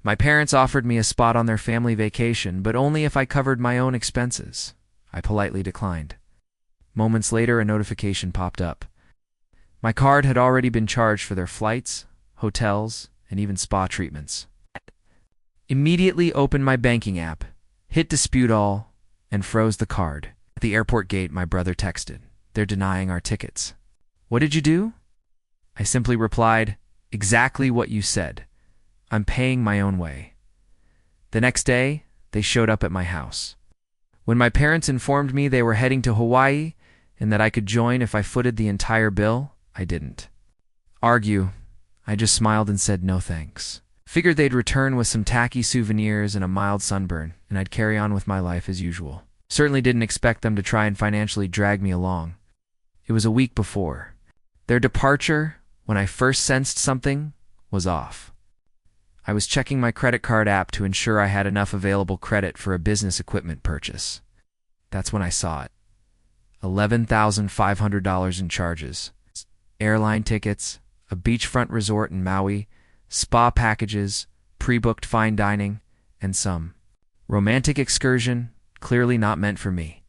My parents offered me a spot on their family vacation, but only if I covered my own expenses. I politely declined. Moments later, a notification popped up. My card had already been charged for their flights, hotels, and even spa treatments. Immediately opened my banking app, hit dispute all, and froze the card. At the airport gate, my brother texted, "They're denying our tickets." "What did you do?" I simply replied, "Exactly what you said. I'm paying my own way." The next day, they showed up at my house. When my parents informed me they were heading to Hawaii and that I could join if I footed the entire bill, I didn't argue. I just smiled and said no thanks. Figured they'd return with some tacky souvenirs and a mild sunburn, and I'd carry on with my life as usual. Certainly didn't expect them to try and financially drag me along. It was a week before. Their departure, when I first sensed something, was off. I was checking my credit card app to ensure I had enough available credit for a business equipment purchase. That's when I saw it. $11,500 in charges. Airline tickets, a beachfront resort in Maui, spa packages, pre-booked fine dining, and some romantic excursion clearly not meant for me.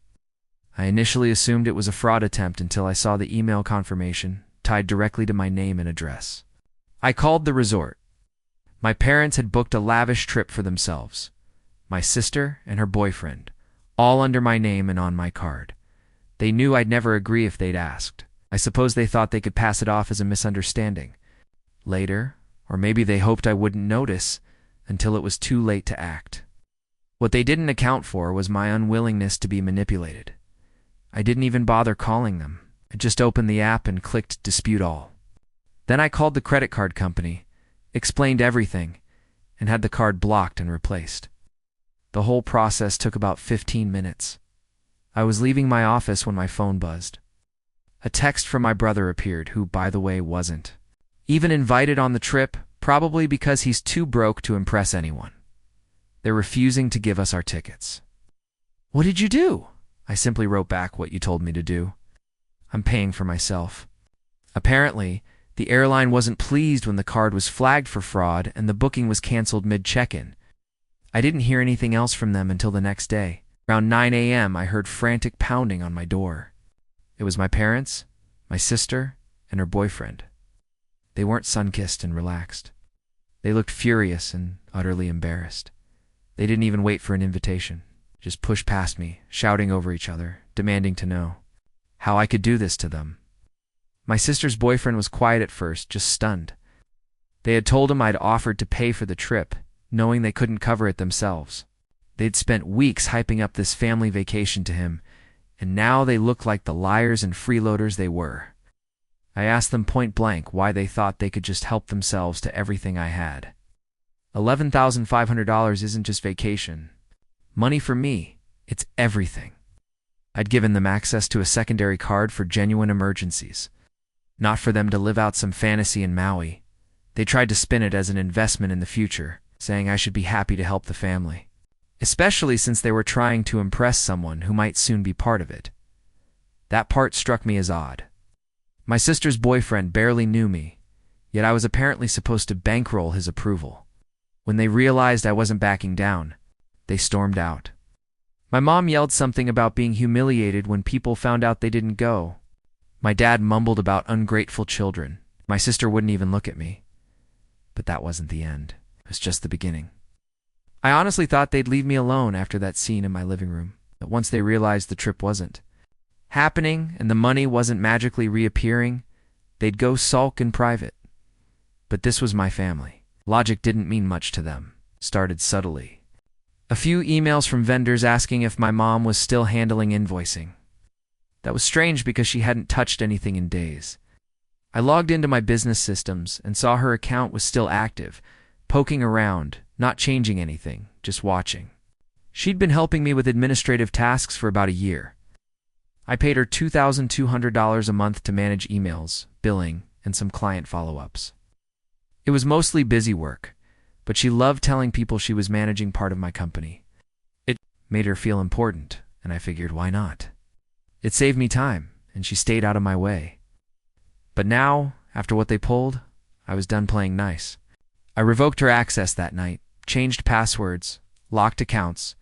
I initially assumed it was a fraud attempt until I saw the email confirmation tied directly to my name and address. I called the resort. My parents had booked a lavish trip for themselves, my sister and her boyfriend, all under my name and on my card. They knew I'd never agree if they'd asked. I suppose they thought they could pass it off as a misunderstanding. Later, or maybe they hoped I wouldn't notice until it was too late to act. What they didn't account for was my unwillingness to be manipulated. I didn't even bother calling them. I just opened the app and clicked dispute all. Then I called the credit card company, explained everything, and had the card blocked and replaced. The whole process took about 15 minutes. I was leaving my office when my phone buzzed. A text from my brother appeared, who, by the way, wasn't even invited on the trip, probably because he's too broke to impress anyone. They're refusing to give us our tickets. "What did you do?" I simply wrote back what you told me to do. "I'm paying for myself." Apparently, the airline wasn't pleased when the card was flagged for fraud and the booking was canceled mid-check-in. I didn't hear anything else from them until the next day. Around 9 a.m., I heard frantic pounding on my door. It was my parents, my sister, and her boyfriend. They weren't sun-kissed and relaxed. They looked furious and utterly embarrassed. They didn't even wait for an invitation, just pushed past me, shouting over each other, demanding to know how I could do this to them. My sister's boyfriend was quiet at first, just stunned. They had told him I'd offered to pay for the trip, knowing they couldn't cover it themselves. They'd spent weeks hyping up this family vacation to him, and now they looked like the liars and freeloaders they were. I asked them point blank why they thought they could just help themselves to everything I had. $11,500 isn't just vacation. Money for me, it's everything. I'd given them access to a secondary card for genuine emergencies. Not for them to live out some fantasy in Maui. They tried to spin it as an investment in the future, saying I should be happy to help the family. Especially since they were trying to impress someone who might soon be part of it. That part struck me as odd. My sister's boyfriend barely knew me, yet I was apparently supposed to bankroll his approval. When they realized I wasn't backing down, they stormed out. My mom yelled something about being humiliated when people found out they didn't go. My dad mumbled about ungrateful children. My sister wouldn't even look at me. But that wasn't the end. It was just the beginning. I honestly thought they'd leave me alone after that scene in my living room, but once they realized the trip wasn't happening and the money wasn't magically reappearing, they'd go sulk in private. But this was my family. Logic didn't mean much to them. Started subtly. A few emails from vendors asking if my mom was still handling invoicing. That was strange because she hadn't touched anything in days. I logged into my business systems and saw her account was still active, poking around, not changing anything, just watching. She'd been helping me with administrative tasks for about a year. I paid her $2,200 a month to manage emails, billing, and some client follow-ups. It was mostly busy work, but she loved telling people she was managing part of my company. It made her feel important, and I figured, why not? It saved me time, and she stayed out of my way. But now, after what they pulled, I was done playing nice. I revoked her access that night, changed passwords, locked accounts,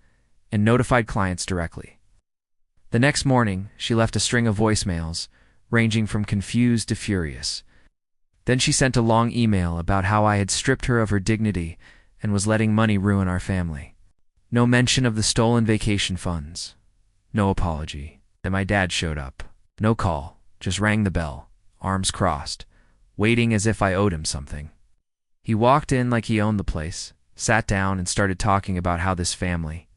and notified clients directly. The next morning, she left a string of voicemails, ranging from confused to furious. Then she sent a long email about how I had stripped her of her dignity and was letting money ruin our family. No mention of the stolen vacation funds. No apology. Then my dad showed up. No call, just rang the bell, arms crossed, waiting as if I owed him something. He walked in like he owned the place, sat down and started talking about how this family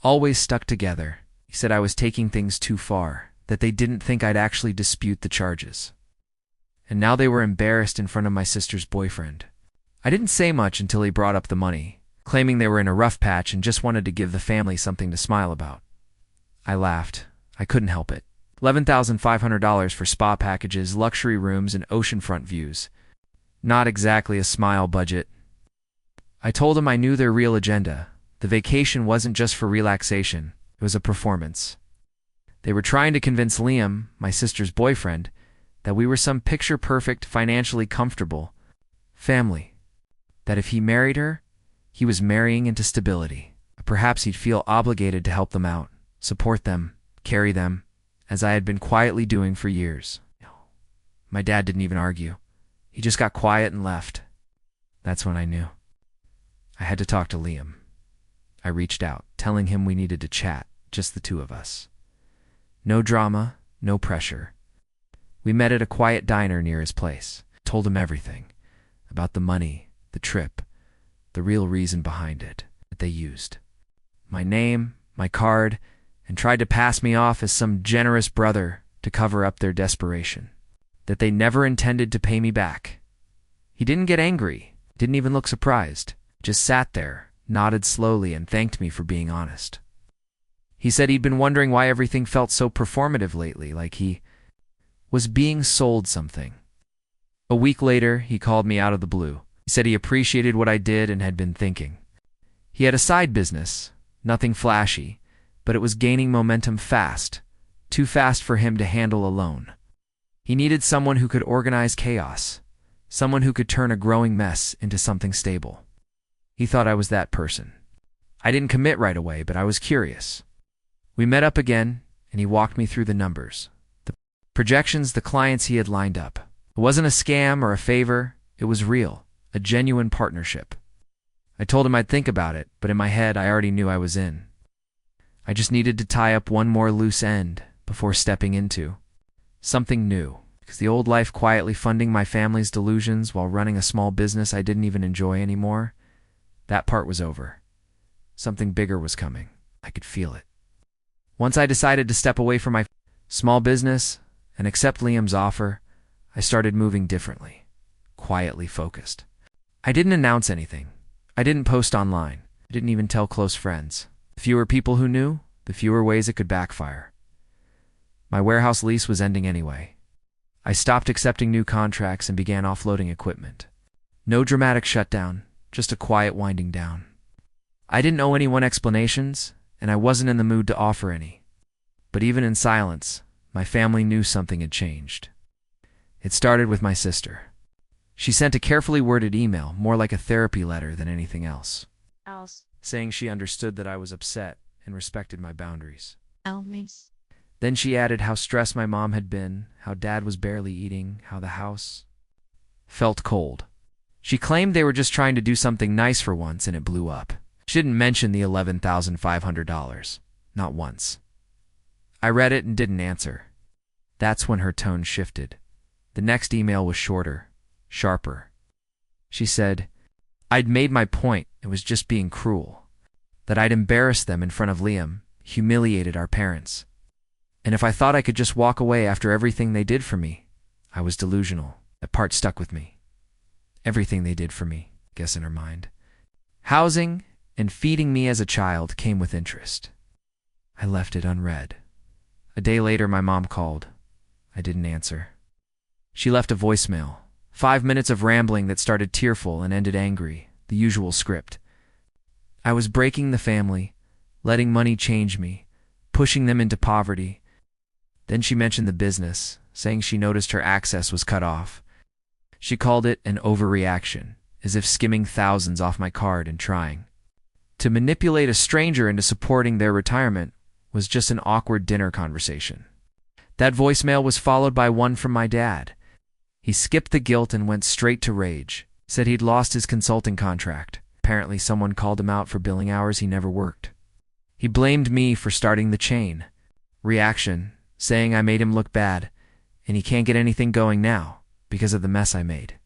always stuck together. He said I was taking things too far, that they didn't think I'd actually dispute the charges. And now they were embarrassed in front of my sister's boyfriend. I didn't say much until he brought up the money, claiming they were in a rough patch and just wanted to give the family something to smile about. I laughed. I couldn't help it. $11,500 for spa packages, luxury rooms, and oceanfront views. Not exactly a smile budget. I told him I knew their real agenda. The vacation wasn't just for relaxation. It was a performance. They were trying to convince Liam, my sister's boyfriend, that we were some picture-perfect, financially comfortable family. That if he married her, he was marrying into stability. Perhaps he'd feel obligated to help them out, support them, carry them, as I had been quietly doing for years. My dad didn't even argue. He just got quiet and left. That's when I knew. I had to talk to Liam. I reached out, telling him we needed to chat, just the two of us. No drama, no pressure. We met at a quiet diner near his place. Told him everything. About the money, the trip, the real reason behind it that they used. My name, my card, and tried to pass me off as some generous brother to cover up their desperation. That they never intended to pay me back. He didn't get angry, didn't even look surprised. Just sat there, nodded slowly, and thanked me for being honest. He said he'd been wondering why everything felt so performative lately, like he was being sold something. A week later, he called me out of the blue. He said he appreciated what I did and had been thinking. He had a side business, nothing flashy, but it was gaining momentum fast, too fast for him to handle alone. He needed someone who could organize chaos, someone who could turn a growing mess into something stable. He thought I was that person. I didn't commit right away, but I was curious. We met up again, and he walked me through the numbers, the projections, the clients he had lined up. It wasn't a scam or a favor. It was real, a genuine partnership. I told him I'd think about it, but in my head I already knew I was in. I just needed to tie up one more loose end before stepping into something new, because the old life quietly funding my family's delusions while running a small business I didn't even enjoy anymore, that part was over. Something bigger was coming. I could feel it. Once I decided to step away from my small business and accept Liam's offer, I started moving differently, quietly focused. I didn't announce anything. I didn't post online. I didn't even tell close friends. The fewer people who knew, the fewer ways it could backfire. My warehouse lease was ending anyway. I stopped accepting new contracts and began offloading equipment. No dramatic shutdown, just a quiet winding down. I didn't owe anyone explanations, and I wasn't in the mood to offer any. But even in silence, my family knew something had changed. It started with my sister. She sent a carefully worded email, more like a therapy letter than anything else, saying she understood that I was upset and respected my boundaries. Then she added how stressed my mom had been, how dad was barely eating, how the house felt cold. She claimed they were just trying to do something nice for once, and it blew up. She didn't mention the $11,500. Not once. I read it and didn't answer. That's when her tone shifted. The next email was shorter, sharper. She said, I'd made my point. It was just being cruel. That I'd embarrassed them in front of Liam, humiliated our parents. And if I thought I could just walk away after everything they did for me, I was delusional. That part stuck with me. Everything they did for me, I guess in her mind. Housing and feeding me as a child came with interest. I left it unread. A day later, my mom called. I didn't answer. She left a voicemail. 5 minutes of rambling that started tearful and ended angry, the usual script. I was breaking the family, letting money change me, pushing them into poverty. Then she mentioned the business, saying she noticed her access was cut off. She called it an overreaction, as if skimming thousands off my card and trying To manipulate a stranger into supporting their retirement was just an awkward dinner conversation. That voicemail was followed by one from my dad. He skipped the guilt and went straight to rage. Said he'd lost his consulting contract. Apparently someone called him out for billing hours he never worked. He blamed me for starting the chain. Reaction, saying I made him look bad, and he can't get anything going now because of the mess I made.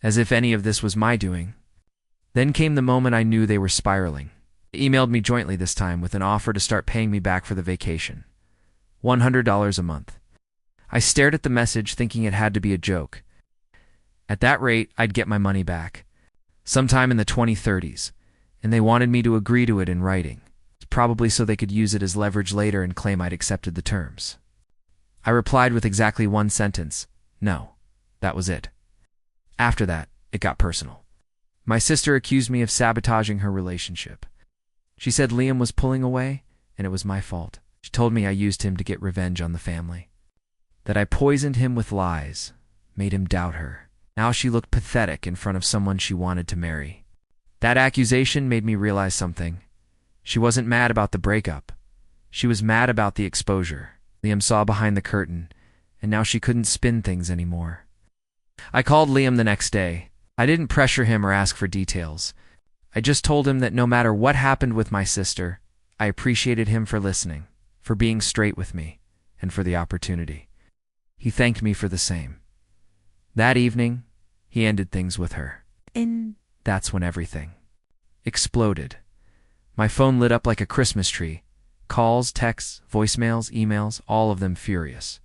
As if any of this was my doing. Then came the moment I knew they were spiraling. They emailed me jointly this time with an offer to start paying me back for the vacation. $100 a month. I stared at the message thinking it had to be a joke. At that rate, I'd get my money back. Sometime in the 2030s, and they wanted me to agree to it in writing. Probably so they could use it as leverage later and claim I'd accepted the terms. I replied with exactly one sentence. No, that was it. After that, it got personal. My sister accused me of sabotaging her relationship. She said Liam was pulling away, and it was my fault. She told me I used him to get revenge on the family. That I poisoned him with lies, made him doubt her. Now she looked pathetic in front of someone she wanted to marry. That accusation made me realize something. She wasn't mad about the breakup. She was mad about the exposure. Liam saw behind the curtain, and now she couldn't spin things anymore. I called Liam the next day. I didn't pressure him or ask for details. I just told him that no matter what happened with my sister, I appreciated him for listening, for being straight with me, and for the opportunity. He thanked me for the same. That evening, he ended things with her. And that's when everything exploded. My phone lit up like a Christmas tree. Calls, texts, voicemails, emails, all of them furious.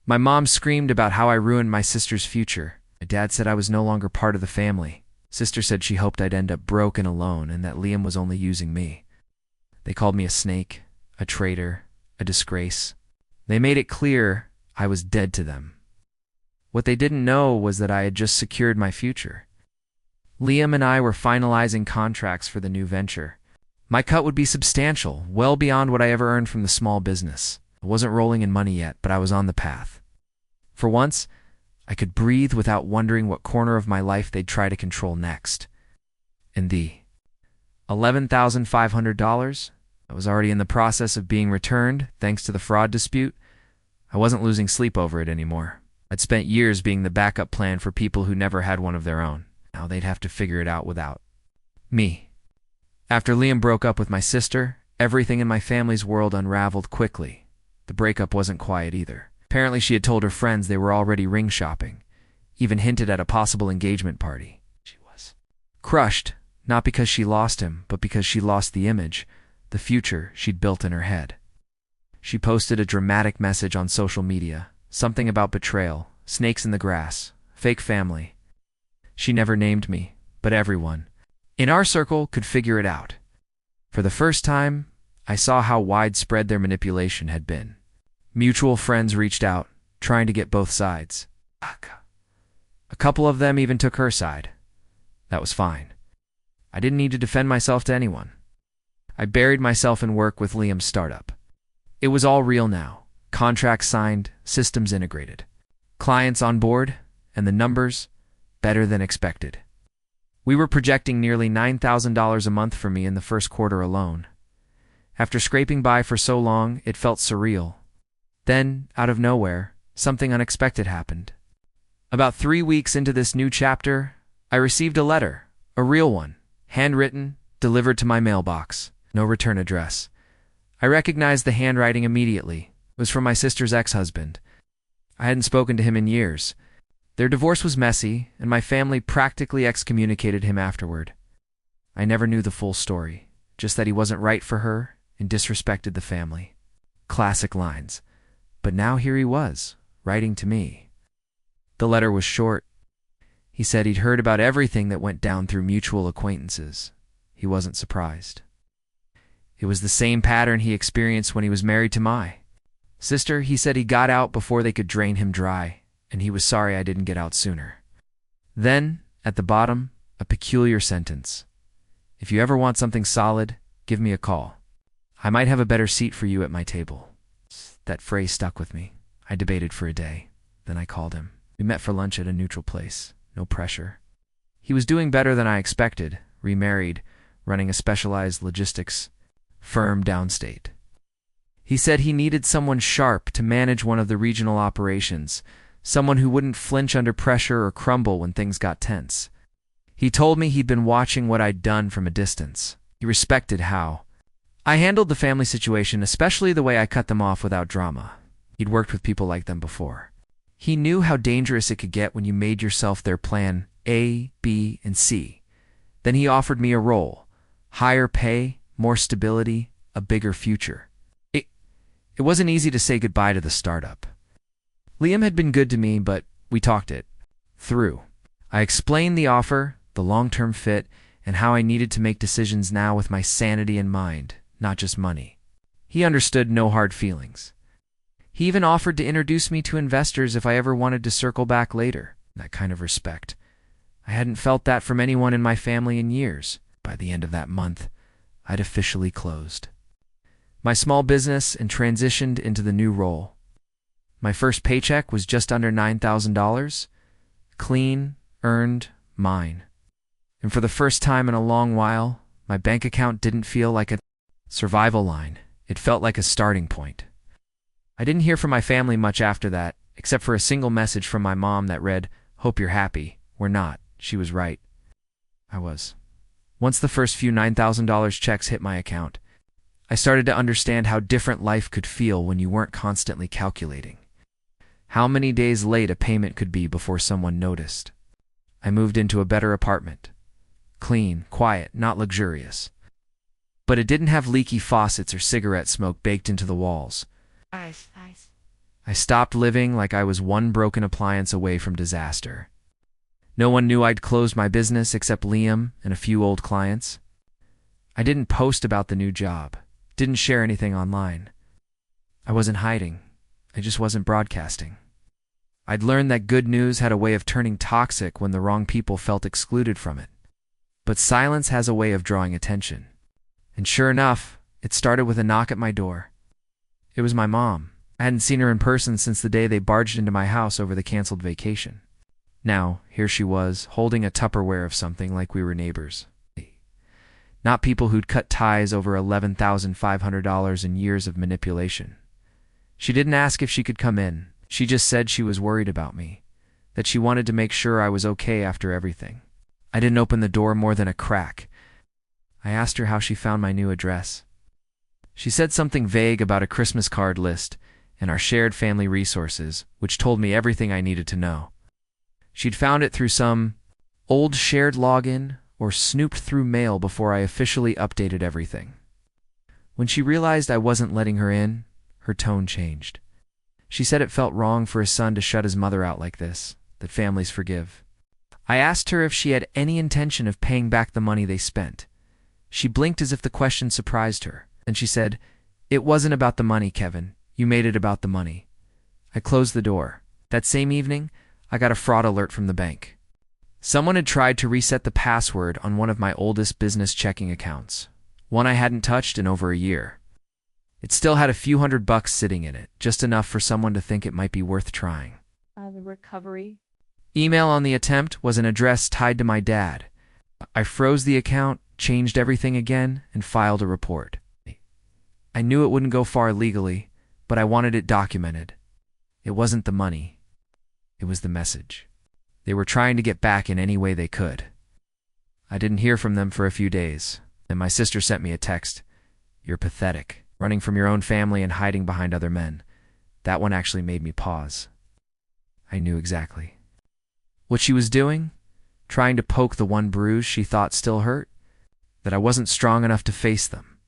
My mom screamed about how I ruined my sister's future. My dad said I was no longer part of the family. Sister said she hoped I'd end up broke and alone and that Liam was only using me. They called me a snake, a traitor, a disgrace. They made it clear I was dead to them. What they didn't know was that I had just secured my future. Liam and I were finalizing contracts for the new venture. My cut would be substantial, well beyond what I ever earned from the small business. I wasn't rolling in money yet, but I was on the path. For once, I could breathe without wondering what corner of my life they'd try to control next. And the $11,500 that was already in the process of being returned thanks to the fraud dispute, I wasn't losing sleep over it anymore. I'd spent years being the backup plan for people who never had one of their own. Now they'd have to figure it out without me. After Liam broke up with my sister, everything in my family's world unraveled quickly. The breakup wasn't quiet either. Apparently she had told her friends they were already ring shopping, even hinted at a possible engagement party. She was crushed, not because she lost him, but because she lost the image, the future she'd built in her head. She posted a dramatic message on social media, something about betrayal, snakes in the grass, fake family. She never named me, but everyone in our circle could figure it out. For the first time, I saw how widespread their manipulation had been. Mutual friends reached out, trying to get both sides. A couple of them even took her side. That was fine. I didn't need to defend myself to anyone. I buried myself in work with Liam's startup. It was all real now. Contracts signed, systems integrated. Clients on board, and the numbers better than expected. We were projecting nearly $9,000 a month for me in the first quarter alone. After scraping by for so long, it felt surreal. Then, out of nowhere, something unexpected happened. About 3 weeks into this new chapter, I received a letter, a real one, handwritten, delivered to my mailbox, no return address. I recognized the handwriting immediately. It was from my sister's ex-husband. I hadn't spoken to him in years. Their divorce was messy, and my family practically excommunicated him afterward. I never knew the full story, just that he wasn't right for her and disrespected the family. Classic lines. But now here he was, writing to me. The letter was short. He said he'd heard about everything that went down through mutual acquaintances. He wasn't surprised. It was the same pattern he experienced when he was married to my sister. He said he got out before they could drain him dry, and he was sorry I didn't get out sooner. Then, at the bottom, a peculiar sentence. If you ever want something solid, give me a call. I might have a better seat for you at my table. That phrase stuck with me. I debated for a day. Then I called him. We met for lunch at a neutral place. No pressure. He was doing better than I expected. Remarried, running a specialized logistics firm downstate. He said he needed someone sharp to manage one of the regional operations, someone who wouldn't flinch under pressure or crumble when things got tense. He told me he'd been watching what I'd done from a distance. He respected how I handled the family situation, especially the way I cut them off without drama. He'd worked with people like them before. He knew how dangerous it could get when you made yourself their plan A, B, and C. Then he offered me a role, higher pay, more stability, a bigger future. It wasn't easy to say goodbye to the startup. Liam had been good to me, but we talked it through. I explained the offer, the long-term fit, and how I needed to make decisions now with my sanity in mind, not just money. He understood, no hard feelings. He even offered to introduce me to investors if I ever wanted to circle back later. That kind of respect. I hadn't felt that from anyone in my family in years. By the end of that month, I'd officially closed my small business and transitioned into the new role. My first paycheck was just under $9,000. Clean, earned, mine. And for the first time in a long while, my bank account didn't feel like a survival line. It felt like a starting point. I didn't hear from my family much after that, except for a single message from my mom that read, "Hope you're happy. We're not." She was right. I was. Once the first few $9,000 checks hit my account, I started to understand how different life could feel when you weren't constantly calculating. How many days late a payment could be before someone noticed. I moved into a better apartment. Clean, quiet, not luxurious. But it didn't have leaky faucets or cigarette smoke baked into the walls. Nice. I stopped living like I was one broken appliance away from disaster. No one knew I'd closed my business except Liam and a few old clients. I didn't post about the new job, didn't share anything online. I wasn't hiding, I just wasn't broadcasting. I'd learned that good news had a way of turning toxic when the wrong people felt excluded from it. But silence has a way of drawing attention. And sure enough, it started with a knock at my door. It was my mom. I hadn't seen her in person since the day they barged into my house over the canceled vacation. Now, here she was, holding a Tupperware of something like we were neighbors. Not people who'd cut ties over $11,500 in years of manipulation. She didn't ask if she could come in. She just said she was worried about me, that she wanted to make sure I was okay after everything. I didn't open the door more than a crack. I asked her how she found my new address. She said something vague about a Christmas card list and our shared family resources, which told me everything I needed to know. She'd found it through some old shared login or snooped through mail before I officially updated everything. When she realized I wasn't letting her in, her tone changed. She said it felt wrong for a son to shut his mother out like this, that families forgive. I asked her if she had any intention of paying back the money they spent. She blinked as if the question surprised her. Then she said, "It wasn't about the money, Kevin. You made it about the money." I closed the door. That same evening, I got a fraud alert from the bank. Someone had tried to reset the password on one of my oldest business checking accounts, one I hadn't touched in over a year. It still had a few $100 sitting in it, just enough for someone to think it might be worth trying. The recovery. Email on the attempt was an address tied to my dad. I froze the account, changed everything again, and filed a report. I knew it wouldn't go far legally, but I wanted it documented. It wasn't the money. It was the message. They were trying to get back in any way they could. I didn't hear from them for a few days. Then my sister sent me a text. "You're pathetic, running from your own family and hiding behind other men." That one actually made me pause. I knew exactly what she was doing, trying to poke the one bruise she thought still hurt, that I wasn't strong enough to face them,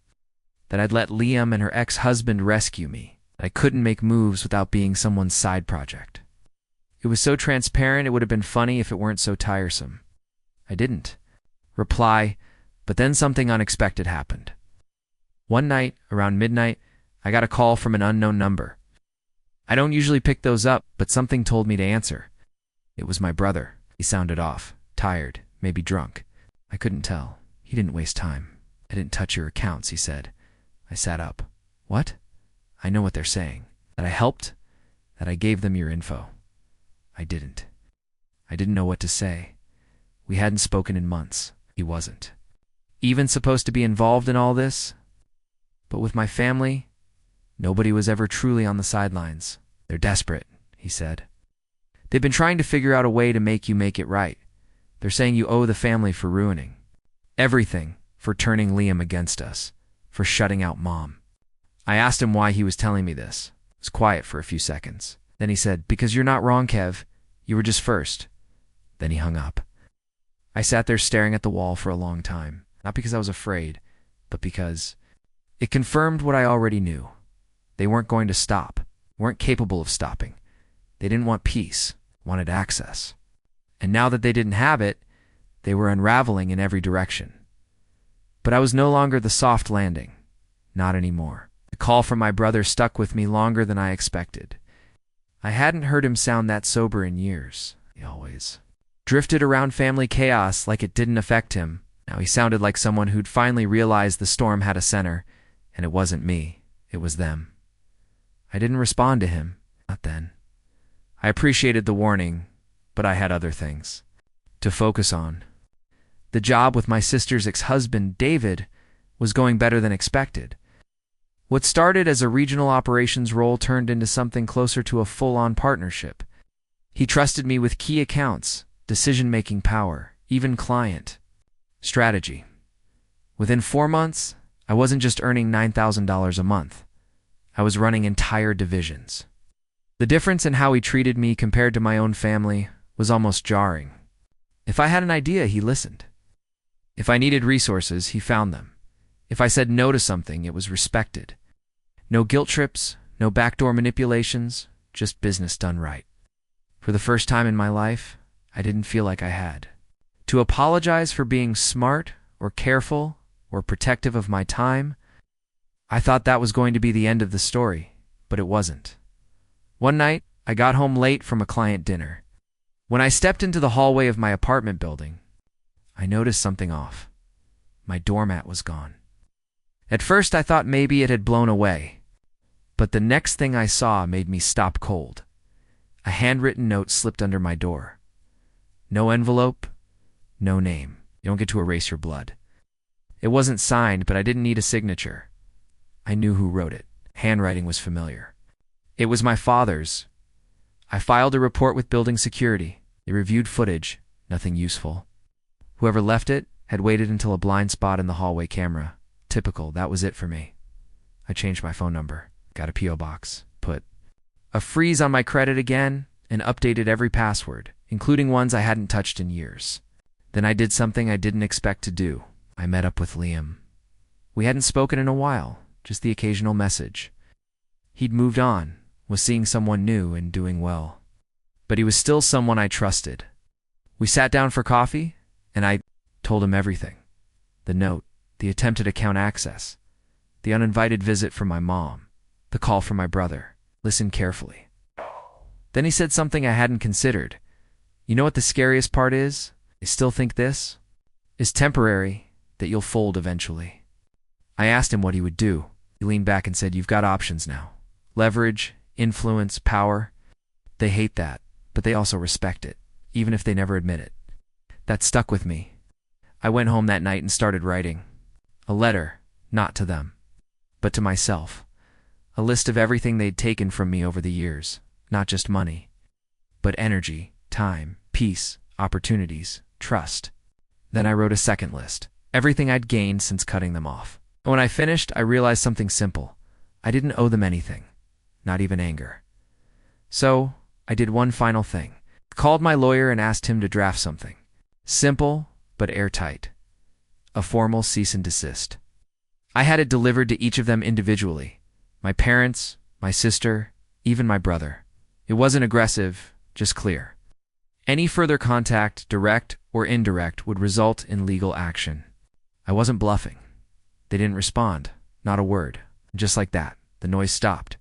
that I'd let Liam and her ex-husband rescue me, that I couldn't make moves without being someone's side project. It was so transparent it would have been funny if it weren't so tiresome. I didn't reply, but then something unexpected happened. One night, around midnight, I got a call from an unknown number. I don't usually pick those up, but something told me to answer. It was my brother. He sounded off, tired, maybe drunk. I couldn't tell. He didn't waste time. "I didn't touch your accounts," he said. I sat up. "What?" "I know what they're saying. That I helped? That I gave them your info." I didn't. I didn't know what to say. We hadn't spoken in months. He wasn't. even supposed to be involved in all this? But with my family, nobody was ever truly on the sidelines. They're desperate, he said. They've been trying to figure out a way to make you make it right. They're saying you owe the family for ruining everything, for turning Liam against us, for shutting out Mom. I asked him why he was telling me this. It was quiet for a few seconds. Then he said, "Because you're not wrong, Kev. You were just first." Then he hung up. I sat there staring at the wall for a long time, not because I was afraid, but because it confirmed what I already knew. They weren't going to stop, weren't capable of stopping. They didn't want peace, wanted access. And now that they didn't have it, they were unraveling in every direction. But I was no longer the soft landing. Not anymore. The call from my brother stuck with me longer than I expected. I hadn't heard him sound that sober in years. He always drifted around family chaos like it didn't affect him. Now he sounded like someone who'd finally realized the storm had a center, and it wasn't me, it was them. I didn't respond to him, not then. I appreciated the warning, but I had other things to focus on. The job with my sister's ex-husband, David, was going better than expected. What started as a regional operations role turned into something closer to a full-on partnership. He trusted me with key accounts, decision-making power, even client strategy. Within 4 months, I wasn't just earning $9,000 a month. I was running entire divisions. The difference in how he treated me compared to my own family was almost jarring. If I had an idea, he listened. If I needed resources, he found them. If I said no to something, it was respected. No guilt trips, no backdoor manipulations, just business done right. For the first time in my life, I didn't feel like I had to apologize for being smart or careful or protective of my time. I thought that was going to be the end of the story, but it wasn't. One night, I got home late from a client dinner. When I stepped into the hallway of my apartment building, I noticed something off. My doormat was gone. At first, I thought maybe it had blown away, but the next thing I saw made me stop cold. A handwritten note slipped under my door. No envelope, no name. You don't get to erase your blood. It wasn't signed, but I didn't need a signature. I knew who wrote it. Handwriting was familiar. It was my father's. I filed a report with building security. They reviewed footage, nothing useful. Whoever left it had waited until a blind spot in the hallway camera. Typical, that was it for me. I changed my phone number, got a P.O. box, put a freeze on my credit again, and updated every password, including ones I hadn't touched in years. Then I did something I didn't expect to do. I met up with Liam. We hadn't spoken in a while, just the occasional message. He'd moved on, was seeing someone new and doing well. But he was still someone I trusted. We sat down for coffee, and I told him everything. The note, the attempted account access, the uninvited visit from my mom, the call from my brother. Listen carefully. Then he said something I hadn't considered. You know what the scariest part is? I still think this is temporary, that you'll fold eventually. I asked him what he would do. He leaned back and said, "You've got options now. Leverage, influence, power. They hate that, but they also respect it, even if they never admit it." That stuck with me. I went home that night and started writing. A letter, not to them, but to myself. A list of everything they'd taken from me over the years. Not just money, but energy, time, peace, opportunities, trust. Then I wrote a second list. Everything I'd gained since cutting them off. And when I finished, I realized something simple. I didn't owe them anything, not even anger. So I did one final thing. Called my lawyer and asked him to draft something. Simple, but airtight. A formal cease and desist. I had it delivered to each of them individually. My parents, my sister, even my brother. It wasn't aggressive, just clear. Any further contact, direct or indirect, would result in legal action. I wasn't bluffing. They didn't respond, not a word. Just like that, the noise stopped.